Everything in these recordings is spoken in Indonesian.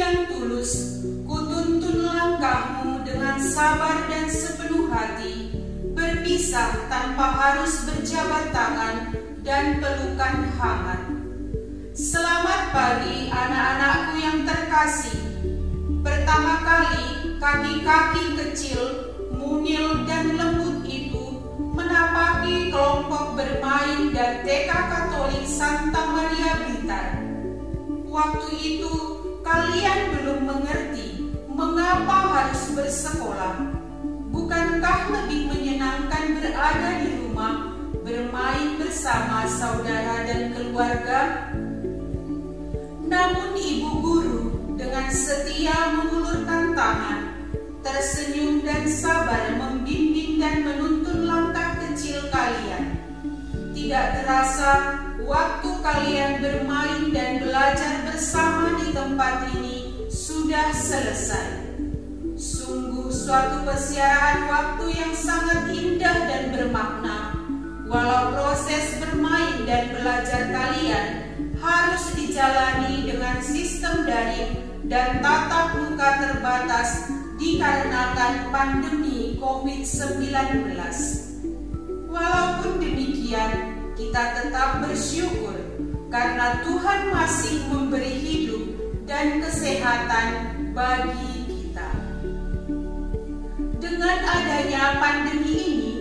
yang tulus, kutuntun langkahmu dengan sabar dan sepenuh hati, berpisah tanpa harus berjabat tangan dan pelukan hangat. Selamat pagi anak-anakku yang terkasih. Pertama kali kaki-kaki kecil, mungil dan lembut itu menapaki kelompok bermain dan TK Katolik Santa Maria Blitar. Waktu itu kalian belum mengerti mengapa harus bersekolah. Bukankah lebih menyenangkan berada di rumah, bermain bersama saudara dan keluarga? Namun ibu guru dengan setia mengulurkan tangan, tersenyum dan sabar membimbing dan menuntun langkah kecil kalian. Tidak terasa waktu kalian bermain dan belajar bersama di tempat ini sudah selesai. Sungguh suatu persiapan waktu yang sangat indah dan bermakna. Walau proses bermain dan belajar kalian harus dijalani dengan sistem daring dan tatap muka terbatas dikarenakan pandemi COVID-19. Walaupun demikian, kita tetap bersyukur karena Tuhan masih memberi hidup dan kesehatan bagi kita. Dengan adanya pandemi ini,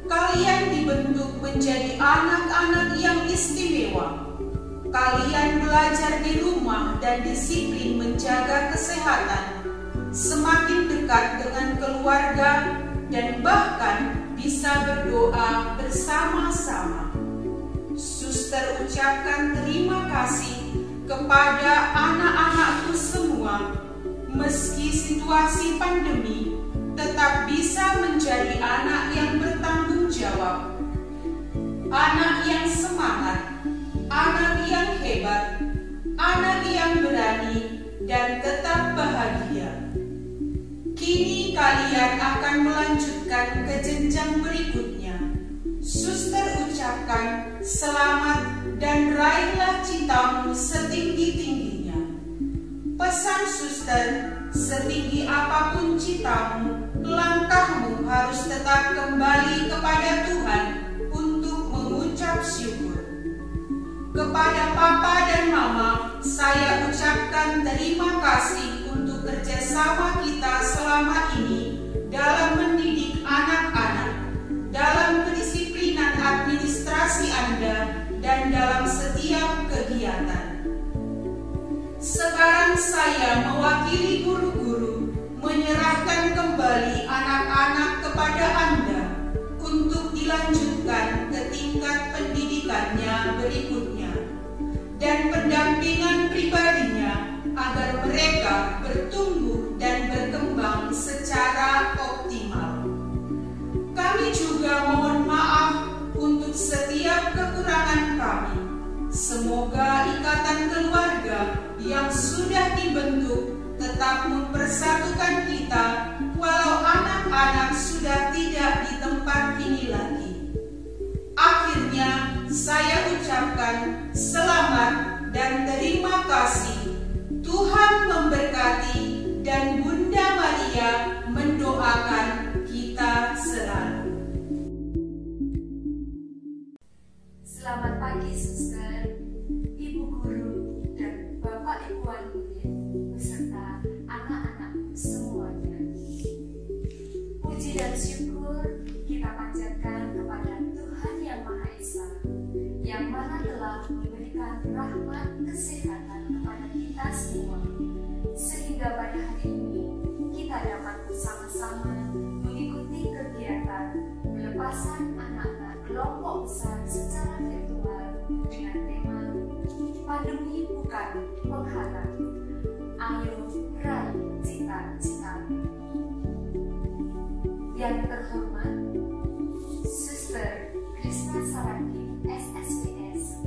kalian dibentuk menjadi anak-anak yang istimewa. Kalian belajar di rumah dan disiplin menjaga kesehatan, semakin dekat dengan keluarga, dan bahkan bisa berdoa bersama-sama. Suster ucapkan terima kasih kepada anak-anakku semua. Meski situasi pandemi, tetap bisa menjadi anak yang bertanggung jawab, anak yang semangat, anak yang hebat, anak yang berani, dan tetap bahagia. Kini kalian akan melanjutkan ke jenjang berikutnya. Suster ucapkan selamat dan raihlah citamu setinggi-tingginya. Pesan suster, setinggi apapun citamu, langkahmu harus tetap kembali kepada Tuhan untuk mengucap syukur. Kepada Papa dan Mama, saya ucapkan terima kasih untuk kerjasama kita selama ini dalam mendidik anak-anak, dalam kedisiplinan administrasi Anda, dan dalam setiap kegiatan. Sekarang saya mewakili guru-guru menyerahkan kembali anak-anak kepada Anda untuk dilanjutkan ke tingkat pendidikannya berikutnya dan pendampingan pribadinya agar mereka bertumbuh dan berkembang secara optimal. Kami juga mohon maaf untuk setiap kekurangan kami. Semoga ikatan keluarga yang sudah dibentuk tetap mempersatukan kita walau anak-anak sudah tidak di tempat ini lagi. Akhirnya saya ucapkan selamat dan terima kasih. Tuhan memberkati dan Bunda Maria mendoakan kita selalu. Selamat pagi suster, ibu guru, dan bapak ibu wali murid, beserta anak-anak semuanya. Puji dan syukur kita panjatkan kepada Tuhan Yang Maha Esa, yang mana telah memberikan rahmat kesehatan kepada kita semua, sehingga pada hari ini kita dapat bersama-sama mengikuti kegiatan pelepasan anak-anak kelompok besar secara virtual dengan tema pandemi bukan penghalang. Ayo raih cita-citamu. Yang terhormat Suster Krisna Saragi, SSPS,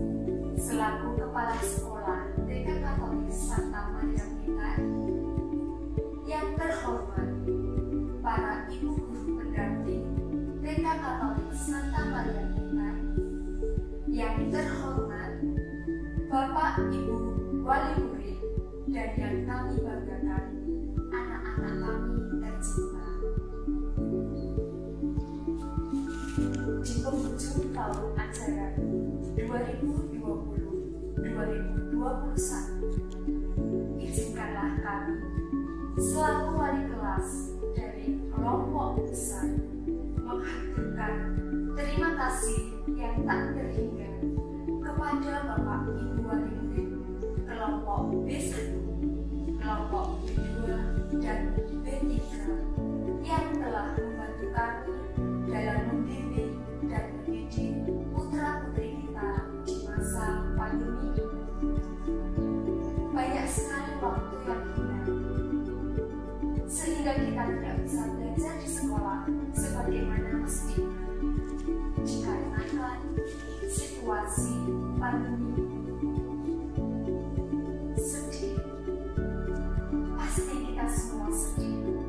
selaku Kepala Sekolah TK Katolik Santa Maria Blitar. Yang terhormat para ibu guru pendamping TK Katolik Santa Maria Blitar. Yang terhormat Bapak Ibu wali murid dan dan yang kami banggakan, anak-anak kami tercinta. Di penghujung tahun ajaran 2020-2021, izinkanlah kami selaku wali kelas dari kelompok besar menghaturkan terima kasih yang tak terhingga kepada Bapak Ibu wali murid kelompok B1, kelompok B2, dan B3 yang telah membantu kami dalam membimbing dan mendidik putra-putri kita di masa pandemi ini. Banyak sekali waktu yang hilang, sehingga kita tidak bisa belajar di sekolah sebagaimana mestinya dikarenakan situasi pandemi. Sedih, pasti kita semua sedih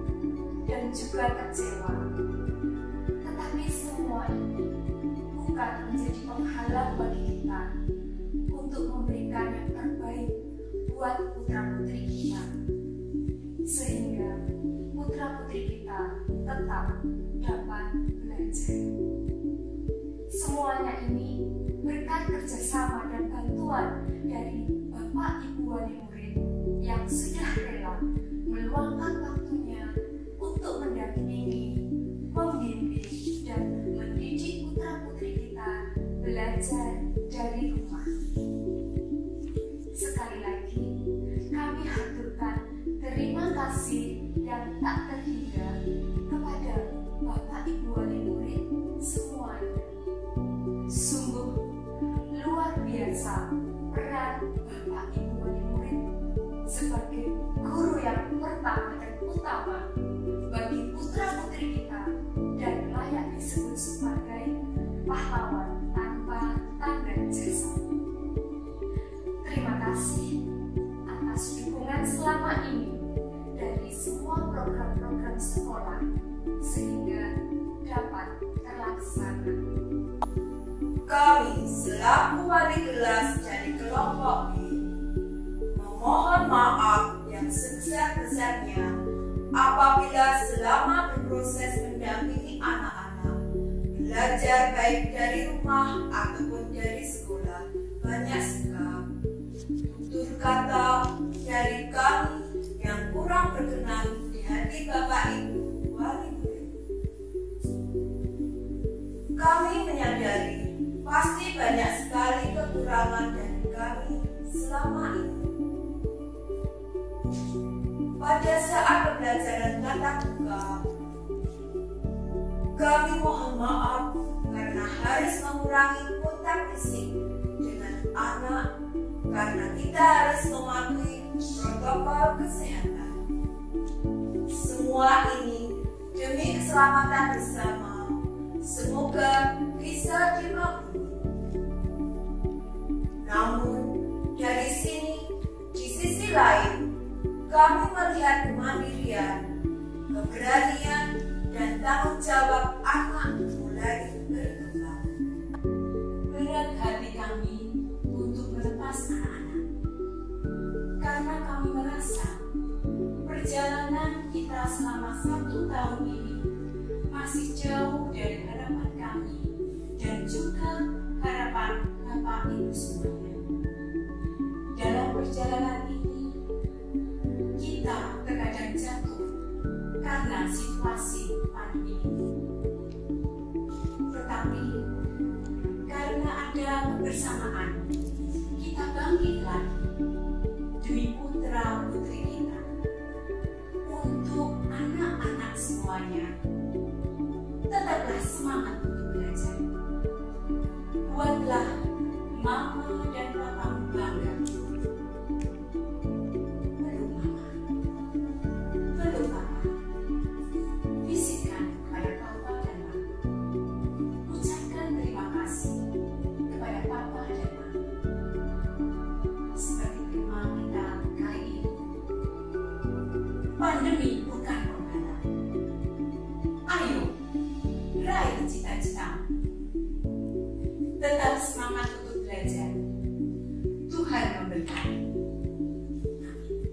dan juga kecewa. Tetapi semua ini bukan menjadi penghalang bagi kita untuk memberikan yang terbaik buat putra-putri kita, sehingga putra-putri kita tetap dapat belajar. Semuanya ini berkat kerjasama dan bantuan dari Bapak Ibu wali murid yang sudah rela meluangkan waktunya untuk mendampingi, membimbing, dan mendidik putra-putri kita belajar dari rumah. Sekali lagi, kami haturkan terima kasih yang tak terhingga kepada Bapak Ibu wali murid semuanya. Sungguh luar biasa peran Bapak Ibu wali murid sebagai guru yang pertama dan utama bagi putra-putri kita dan layak disebut sebagai pahlawan tanpa tanda jasa. Terima kasih atas dukungan selama ini dari semua program-program sekolah sehingga dapat terlaksana. Kami selaku wali kelas dari kelompok B memohon maaf yang sebesar-besarnya apabila selama berproses mendampingi anak-anak belajar baik dari rumah ataupun dari sekolah banyak sikap, tutur kata dari kami yang kurang berkenan di hati Bapak Ibu wali murid. Kami menyadari pasti banyak sekali kekurangan dari kami selama ini. Pada saat pembelajaran tatap muka, kami mohon maaf karena harus mengurangi kontak fisik dengan anak karena kita harus mematuhi protokol kesehatan. Semua ini demi keselamatan bersama. Semoga bisa dimaklumi. Namun dari di sisi lain, kami melihat kemandirian, keberanian, dan tanggung jawab anak mulai berkembang. Berat hati kami untuk melepas anak-anak, karena kami merasa perjalanan kita selama 1 tahun ini masih jauh dari harapan kami dan juga harapan Bapak Ibu semuanya. Dalam perjalanan ini, kita terkadang jatuh karena situasi pandemi. Tetapi karena ada kebersamaan, kita bangkit lagi demi putra-putri kita, untuk anak-anak semuanya. Tetaplah semangat untuk belajar. Buatlah mama dan papamu bangga. Peluk mama, peluk papa. Bisikkan kepada papa dan mama. Ucapkan terima kasih kepada papa dan mama. Seperti tema kita kali ini. Pandemi bukan penghalang. Ayo, raih cita-citamu. Tetap semangat untuk belajar. Tuhan memberkati. Amin.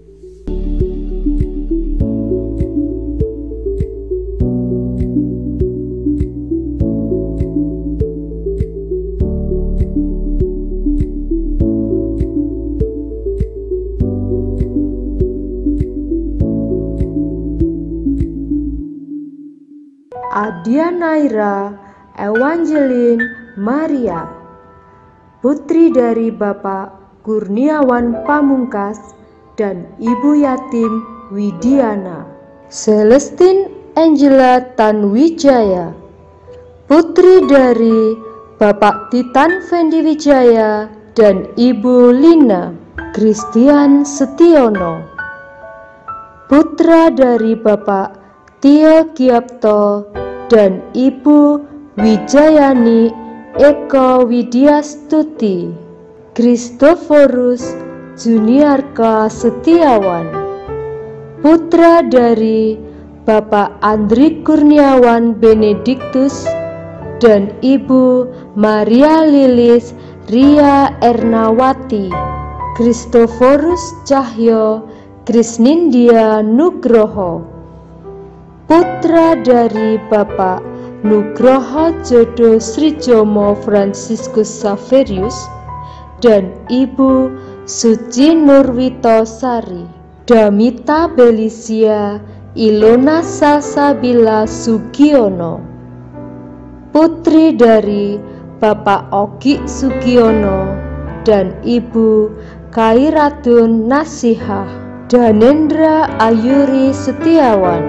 Adianaira Evangeline Maria, putri dari Bapak Kurniawan Pamungkas dan Ibu Yatim Widiana. Celestine Angela Tanwijaya, putri dari Bapak Titan Fendi Wijaya dan Ibu Lina. Christian Setiono, putra dari Bapak Tio Giapto dan Ibu Wijayani Eko Widyastuti. Kristoforus Juniarka Setiawan, putra dari Bapak Andri Kurniawan Benediktus dan Ibu Maria Lilis Ria Ernawati. Kristoforus Cahyo Krisnindia Nugroho, putra dari Bapak Nugroho Jodo Srijomo Franciscus Saverius dan Ibu Suci Nurwito Sari. Damita Belisia Ilona Salsabila Sugiono, putri dari Bapak Ogi Sugiono dan Ibu Kairatun Nasihah. Danendra Ayuri Setiawan,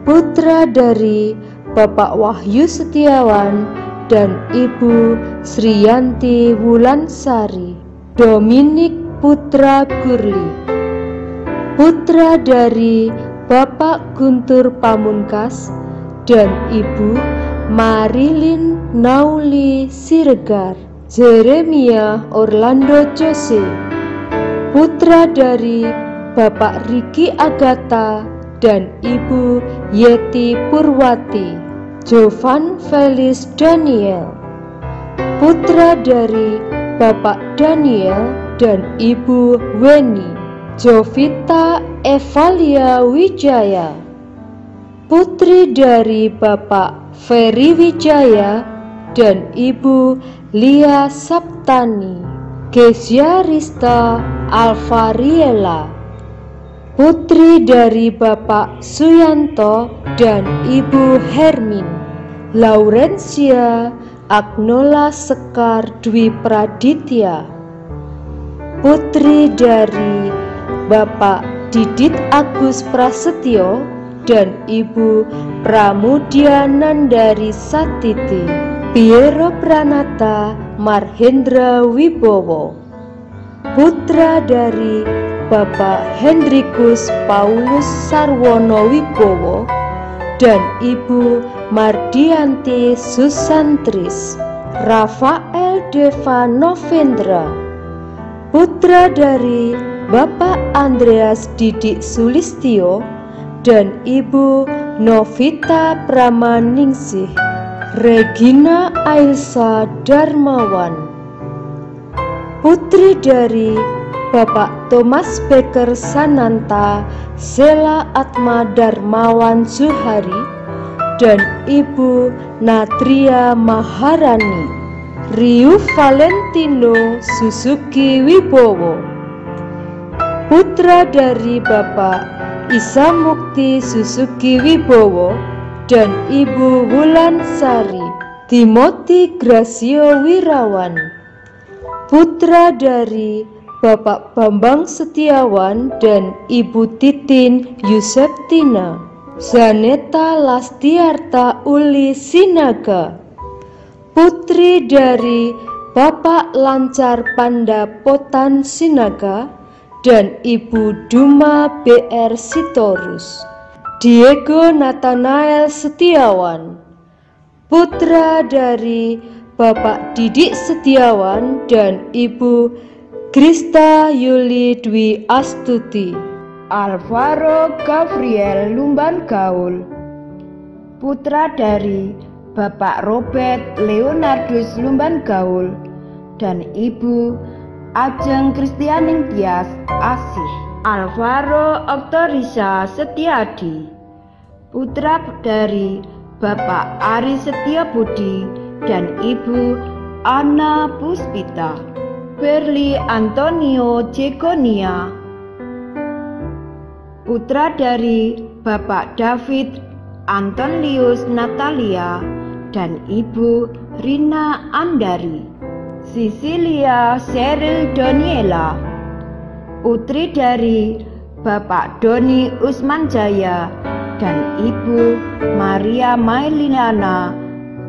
putra dari Bapak Wahyu Setiawan dan Ibu Sriyanti Wulansari. Dominik Putra Gurli, putra dari Bapak Guntur Pamungkas dan Ibu Marilyn Nauli Siregar. Jeremia Orlando Jose, putra dari Bapak Riki Agatha dan Ibu Yeti Purwati. Jovan Felis Daniel, putra dari Bapak Daniel dan Ibu Weni. Jovita Evalia Wijaya, putri dari Bapak Ferry Wijaya dan Ibu Lia Saptani. Kezia Rista Alvariela, putri dari Bapak Suyanto dan Ibu Hermin. Laurencia Agnola Sekar Dwi Praditya, putri dari Bapak Didit Agus Prasetyo dan Ibu Pramudia Nandari Satiti. Piero Pranata Marhendra Wibowo, putra dari Bapak Hendrikus Paulus Sarwono Wibowo dan Ibu Mardianti Susantris. Rafael Deva Novendra, putra dari Bapak Andreas Didik Sulistyo dan Ibu Novita Pramaningsih. Regina Ailsa Darmawan, putri dari Bapak Thomas Becker Sananta Sela Atma Darmawan Zuhari dan Ibu Natria Maharani. Riu Valentino Suzuki Wibowo, putra dari Bapak Isa Mukti Suzuki Wibowo dan Ibu Wulansari. Timothy Gracio Wirawan, putra dari Bapak Bambang Setiawan dan Ibu Titin Yuseptina. Zaneta Lastiarta Uli Sinaga, putri dari Bapak Lancar Pandapotan Sinaga dan Ibu Duma BR Sitorus. Diego Nathanael Setiawan, putra dari Bapak Didik Setiawan dan Ibu Krista Yuli Dwi Astuti. Alvaro Gabriel Lumban Gaul, putra dari Bapak Robert Leonardus Lumban Gaul dan Ibu Ajeng Kristianing Tias Asih. Alvaro Oktorisa Setiadi, putra dari Bapak Ari Setiabudi dan Ibu Ana Puspita. Berli Antonio Jegonia, putra dari Bapak David Antonius Natalia dan Ibu Rina Andari. Sisilia Cheryl Doniela, putri dari Bapak Doni Usmanjaya dan Ibu Maria Mailina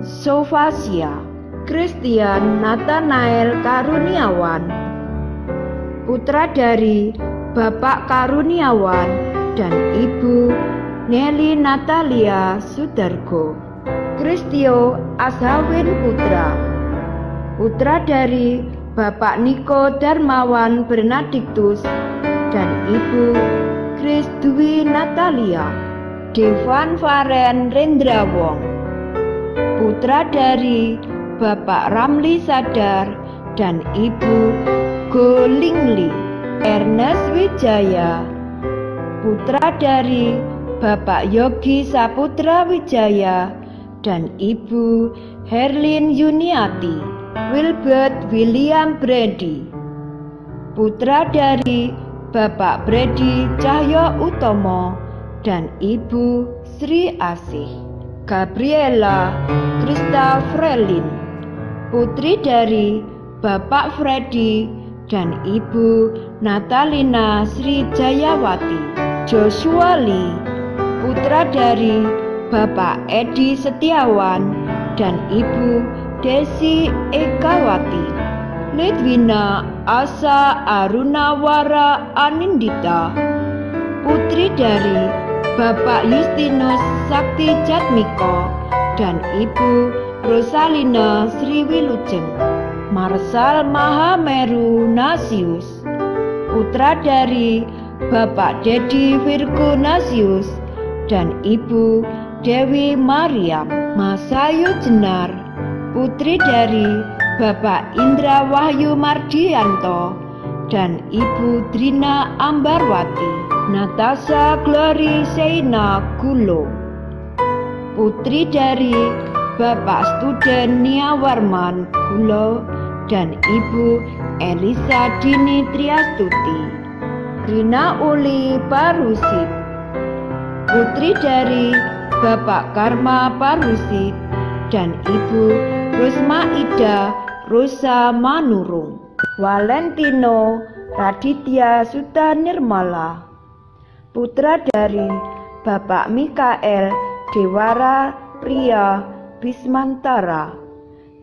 Sofasia. Christian Nathanael Karuniawan, putra dari Bapak Karuniawan dan Ibu Nelly Natalia Sudargo. Kristio Ashawin Putra, putra dari Bapak Niko Darmawan Bernadiktus dan Ibu Kris Dwi Natalia. Devan Varen Rendrawong, putra dari Bapak Ramli Sadar dan Ibu Golingli. Ernest Wijaya, putra dari Bapak Yogi Saputra Wijaya dan Ibu Herlin Yuniati. Wilbert William Brady, putra dari Bapak Brady Cahyo Utomo dan Ibu Sri Asih. Gabriela Krista Frelin, putri dari Bapak Freddy dan Ibu Natalina Sri Jayawati. Joshua Lee, putra dari Bapak Edi Setiawan dan Ibu Desi Ekawati. Lidwina Asa Arunawara Anindita, putri dari Bapak Justinus Sakti Jatmiko dan Ibu Rosalina Sriwilujeng. Marsal Mahameru Nasius, putra dari Bapak Dedi Virgo Nasius dan Ibu Dewi Mariam. Masayu Jenar, putri dari Bapak Indra Wahyu Mardianto dan Ibu Drina Ambarwati. Natasha Glory Seina Gulo, putri dari Bapak Studen Nia Warman Gulo dan Ibu Elisa Dini Triastuti. Rina Uli Parusit, putri dari Bapak Karma Parusit dan Ibu Rusma Ida Rosa Manurung. Valentino Raditya Suta Nirmala, putra dari Bapak Mikael Dewara Priya Bismantara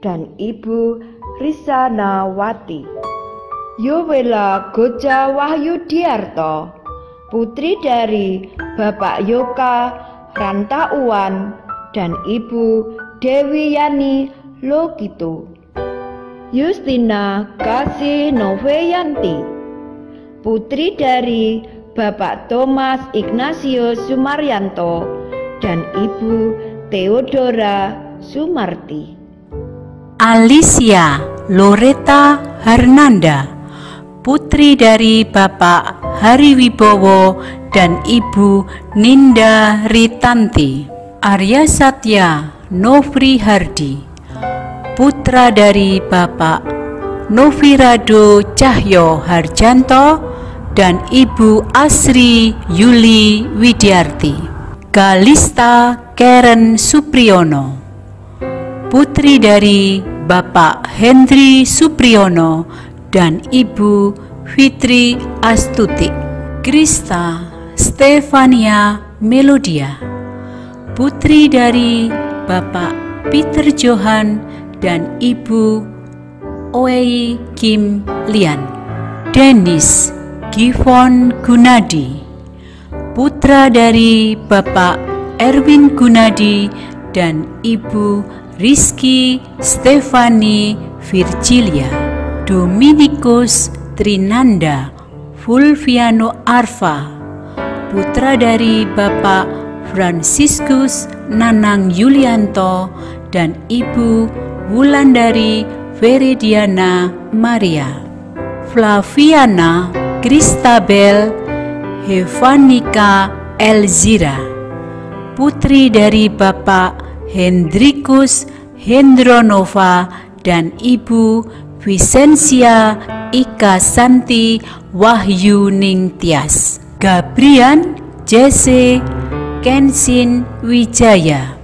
dan Ibu Risana Wati. Yowela Goja Wahyudiarto, putri dari Bapak Yoka Rantauan dan Ibu Dewi Yani Lokito. Justina Kasih Noveyanti, putri dari Bapak Thomas Ignatius Sumaryanto dan Ibu Theodora Sumarti. Alicia Loretta Hernanda, putri dari Bapak Hari Wibowo dan Ibu Ninda Ritanti. Arya Satya Novri Hardi, putra dari Bapak Novirado Cahyo Harjanto dan Ibu Asri Yuli Widyarti. Galista Karen Supriyono, putri dari Bapak Hendri Supriyono dan Ibu Fitri Astuti. Krista Stefania Melodia, putri dari Bapak Peter Johan dan Ibu Oei Kim Lian. Dennis Givon Gunadi, putra dari Bapak Erwin Gunadi dan Ibu Rizky Stefani Virgilia. Dominikus Trinanda Fulviano Arfa, putra dari Bapak Franciscus Nanang Yulianto dan Ibu Wulandari Veridiana Maria. Flaviana Kristabel Hevanika Elzira, putri dari Bapak Hendrikus Hendronova dan Ibu Vicensia Ika Santi Wahyu Ningtyas. Gabrian Jesse Kenshin Wijaya,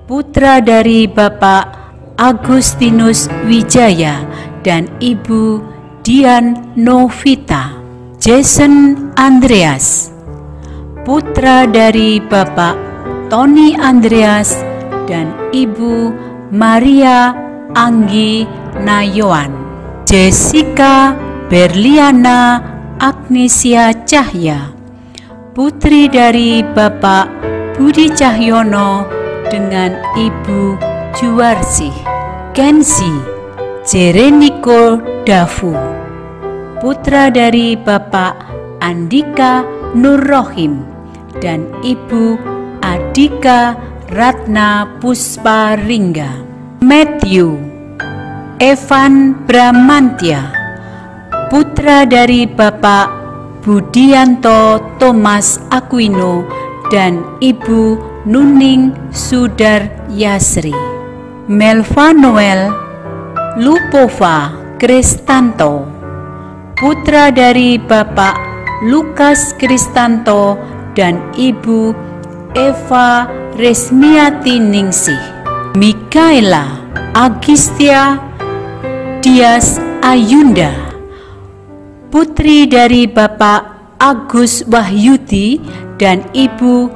putra dari Bapak Agustinus Wijaya dan Ibu Dian Novita. Jason Andreas, putra dari Bapak Tony Andreas dan Ibu Maria Anggi Nayoan. Jessica Berliana Agnesia Cahya, putri dari Bapak Budi Cahyono dengan Ibu Juwarsih. Kenzi Jereniko Dafu, putra dari Bapak Andika Nurrohim dan Ibu Adika Ratna Pusparingga. Matthew Evan Bramantya, putra dari Bapak Budianto Thomas Aquino dan Ibu Nuning Sudaryasri. Melva Noel Lupova Kristanto, putra dari Bapak Lukas Kristanto dan Ibu Eva Resmiati Ningsih. Mikaela Agistia Dias Ayunda, putri dari Bapak Agus Wahyudi dan Ibu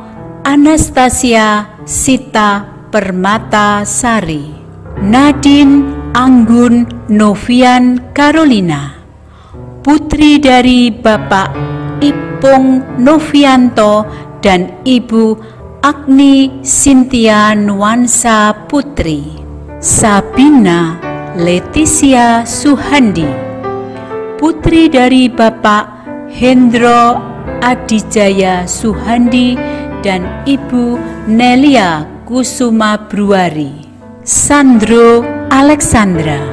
Anastasia Sita Permata Sari. Nadine Anggun Novian Carolina, putri dari Bapak Ipung Novianto dan Ibu Agni Sintia Nuansa Putri. Sabina Leticia Suhandi, putri dari Bapak Hendro Adijaya Suhandi dan Ibu Nelia Kusuma Bruari. Sandro Alexandra,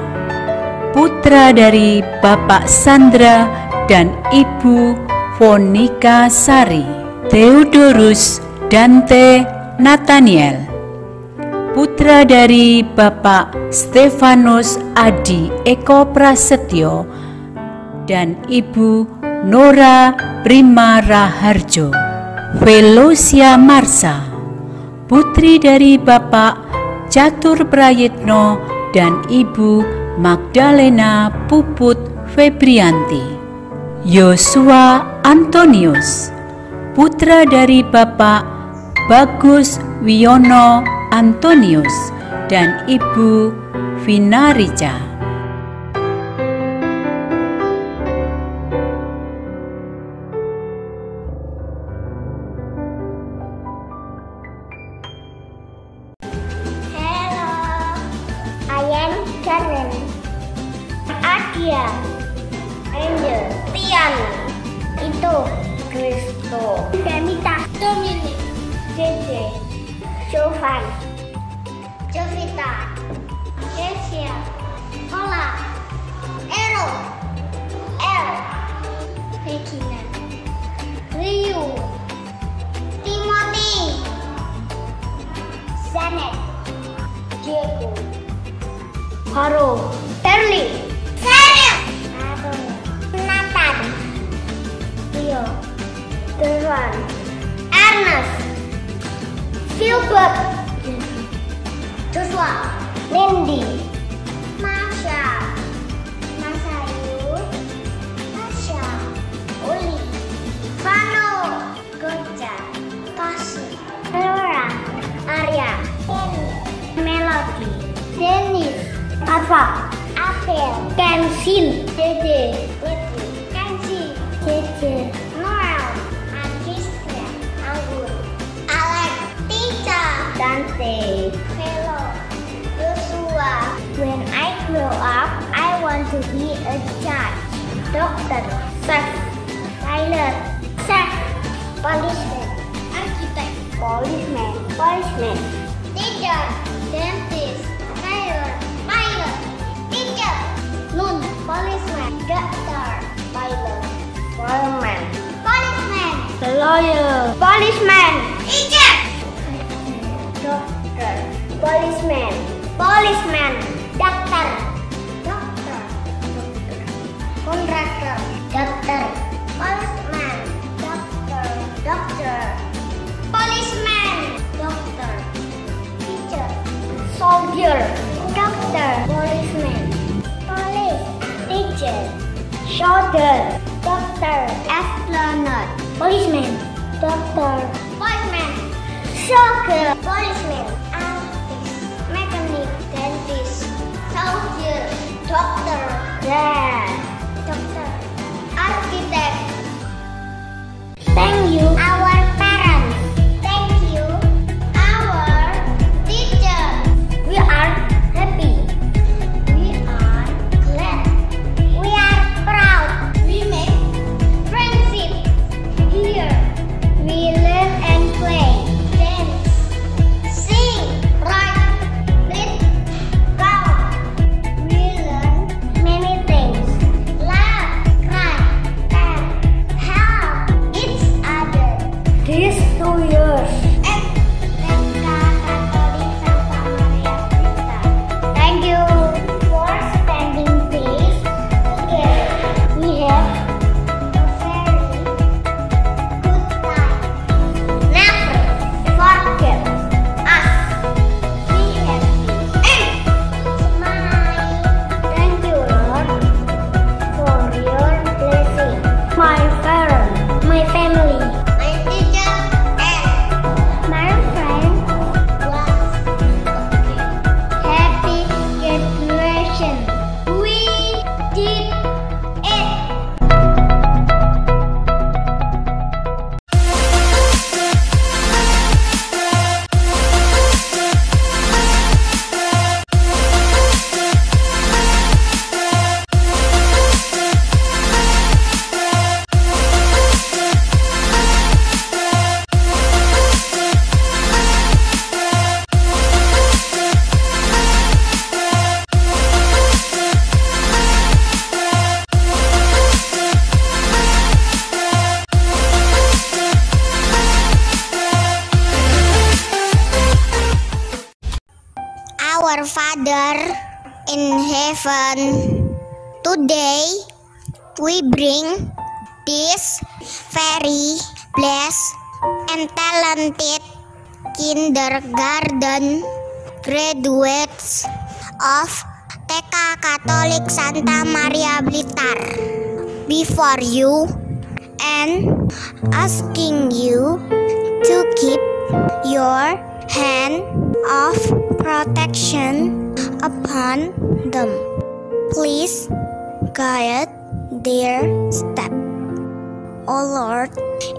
putra dari Bapak Sandra dan Ibu Fonika Sari. Theodorus Dante Nathaniel, putra dari Bapak Stefanus Adi Eko Prasetyo dan Ibu Nora Prima Raharjo. Velosia Marsa, putri dari Bapak Catur Prayitno dan Ibu Magdalena Puput Febrianti. Yosua Antonius, putra dari Bapak Bagus Wiono Antonius dan Ibu Vinarica. Adia, Angel, Tian, Ito, Kristo, Demita, Dominic, Jesse, Jovan, Jovita, Kesia, Ola, Ero, El, Regina, Ryu, Timothy, Zanet, Diego, Haro, Terli, Nathan, Theo, Derwan, Ernest, Gilbert, Joshua, Lindy, Masha, Masayu, Masha, Uli, Vano, Goja, Pasi, Laura, Arya, Melody, Dennis, Arfa, Apel, Kensin, Dede, Whitney, Kenzi, Dede, Noel, Agistra, Anggur, Alex, Tika, Dante, Hello, Joshua. When I grow up, I want to be a judge, doctor, chef, pilot, chef, policeman, architect, policeman, teacher, dentist, tailor, pilot, teacher, nun, policeman, doctor, pilot, fireman, policeman, lawyer, policeman, teacher, doctor, policeman, doctor, contractor, doctor, policeman, doctor, policeman. lawyer, doctor, policeman, police, teacher, soldier, doctor, astronaut, policeman, doctor, policeman, soccer, policeman, artist, mechanic, dentist, soldier, doctor, doctor, architect. Thank you, our parents. Thank you, our teachers. We are happy. We are glad. We are proud. We make friendship here. We learn and play, dance, sing, write, read, count. We learn many things. Laugh, cry, and help each other. These 2 years. Thank you for spending days together. We have a very good time. Never forget us. Be happy and smile. Thank you, Lord, for your blessing. My parents, my family, my teacher, and my friends was happy graduation. We did it. Our Father in heaven, today we bring these very blessed and talented kindergarten graduates of TK Katolik Santa Maria Blitar before you and asking you to keep your hand of protection upon them. Please guide their step, O Lord,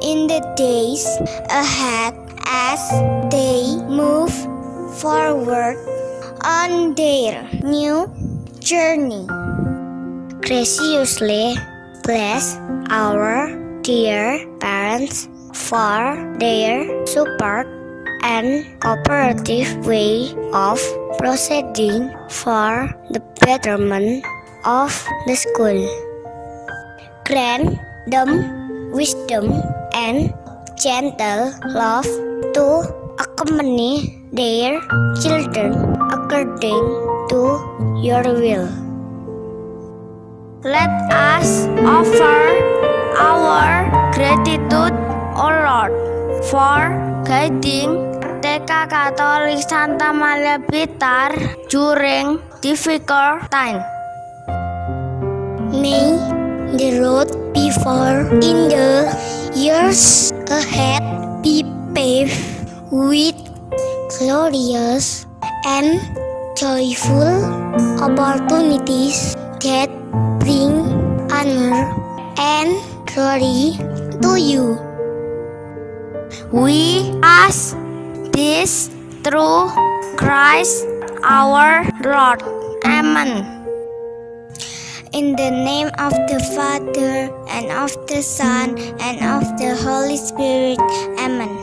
in the days ahead as they move forward on their new journey. Graciously bless our dear parents for their support and cooperative way of proceeding for the betterment of the school. Grant them wisdom and gentle love to accompany their children according to your will. Let us offer our gratitude, O Lord, for guiding TK Katolik Santa Maria Blitar during difficult time. May the road before in the years ahead be paved with glorious and joyful opportunities that bring honor and glory to you. We ask this through Christ our Lord. Amen. In the name of the Father, and of the Son, and of the Holy Spirit. Amen.